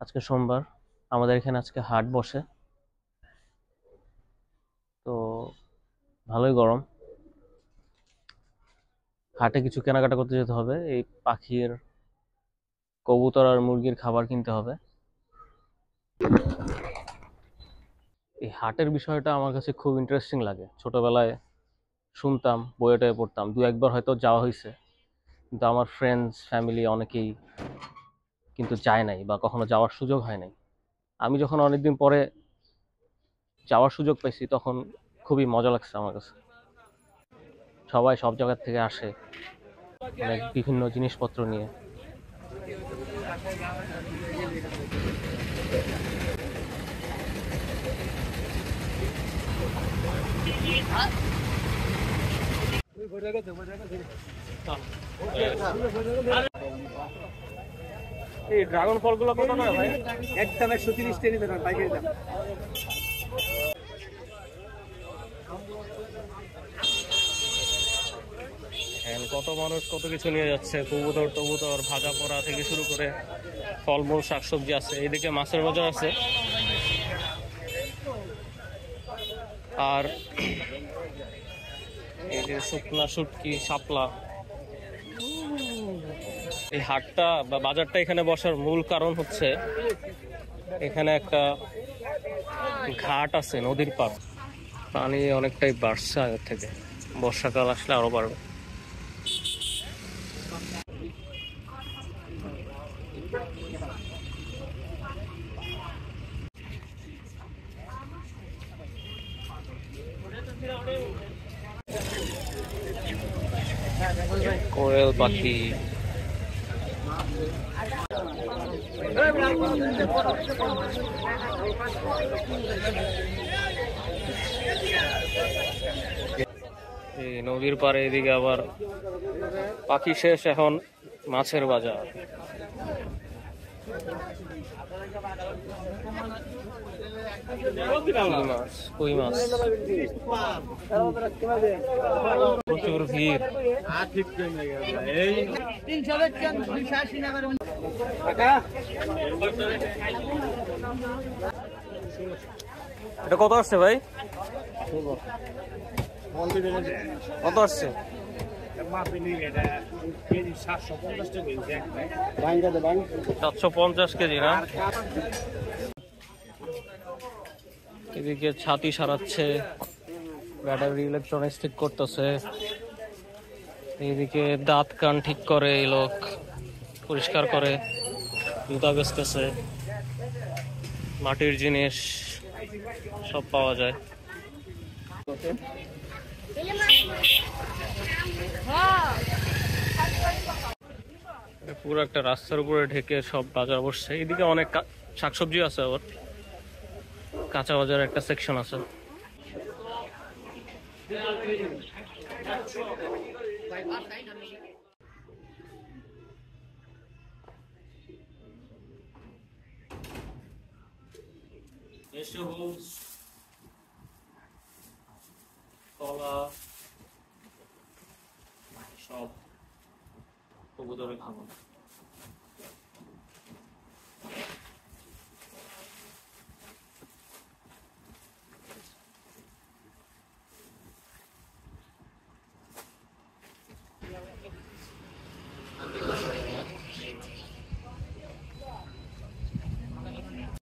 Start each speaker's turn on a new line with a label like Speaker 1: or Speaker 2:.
Speaker 1: আজকে সোমবার, আমাদের এখানে আজকে হাট বসে। তো ভালোই গরম। হাটে কিছু কেনাকাটা করতে যেতে হবে, এই পাখির, কবুতর আর মুরগির খাবার কিনতে হবে। এই হাটের বিষয়টা আমার কাছে খুব ইন্টারেস্টিং লাগে। ছোটবেলায় শুনতাম, বইয়ে টয়ে পড়তাম, দু একবার হয়তো যাওয়া হয়েছে, কিন্তু আমার ফ্রেন্ডস ফ্যামিলি অনেকেই কিন্তু যায় নাই বা কখনো যাওয়ার সুযোগ হয় নাই। আমি যখন অনেকদিন পরে যাওয়ার সুযোগ পাইছি তখন খুবই মজা লাগছে আমার কাছে। সবাই সব জায়গা থেকে আসে, অনেক বিভিন্ন জিনিসপত্র নিয়ে। এই ড্রাগন ফলগুলো কত করে ভাই?
Speaker 2: একদম 130 টাকা নিতে পারেন পাইকারি দাম।
Speaker 1: কত মানুষ কত কিছু নিয়ে যাচ্ছে, কবুতর টবুতর, ভাজা পোড়া থেকে শুরু করে ফলমূল শাকসবজি আছে। এইদিকে মাছের বাজার আছে। আর এই যে শুকনা শুটকি, শাপলা। এই হাটটা বা বাজারটা এখানে বসার মূল কারণ হচ্ছে এখানে একটা ঘাট আছে, নদীর পাড়। পানি অনেকটাই বাড়ছে আগের থেকে, বর্ষাকাল আসলে আরো বাড়বে। কোয়েল পাখি, এই নদীর পাড়ে এদিকে আবার পাখি শেষ, এখন মাছের বাজার। কই মাছ, প্রচুর ভিড়। এটা কত আসছে ভাই? কত আসছে? 750 কেজি না? এদিকে ছাতি সারাচ্ছে, ব্যাটারি ইলেকট্রনিক্স ঠিক করতেছে। এইদিকে দাঁত কান ঠিক করে এই লোক, পরিষ্কার করে, জুতা বেচতেছে। মাটির জিনিস সব পাওয়া যায়। পুরো একটা রাস্তার উপরে ঢেকে সব বাজার বসছে। এইদিকে অনেক শাকসবজি আছে, আবার কাঁচা বাজার একটা সেকশন আছে। কলা সব কবুতরের খাবার।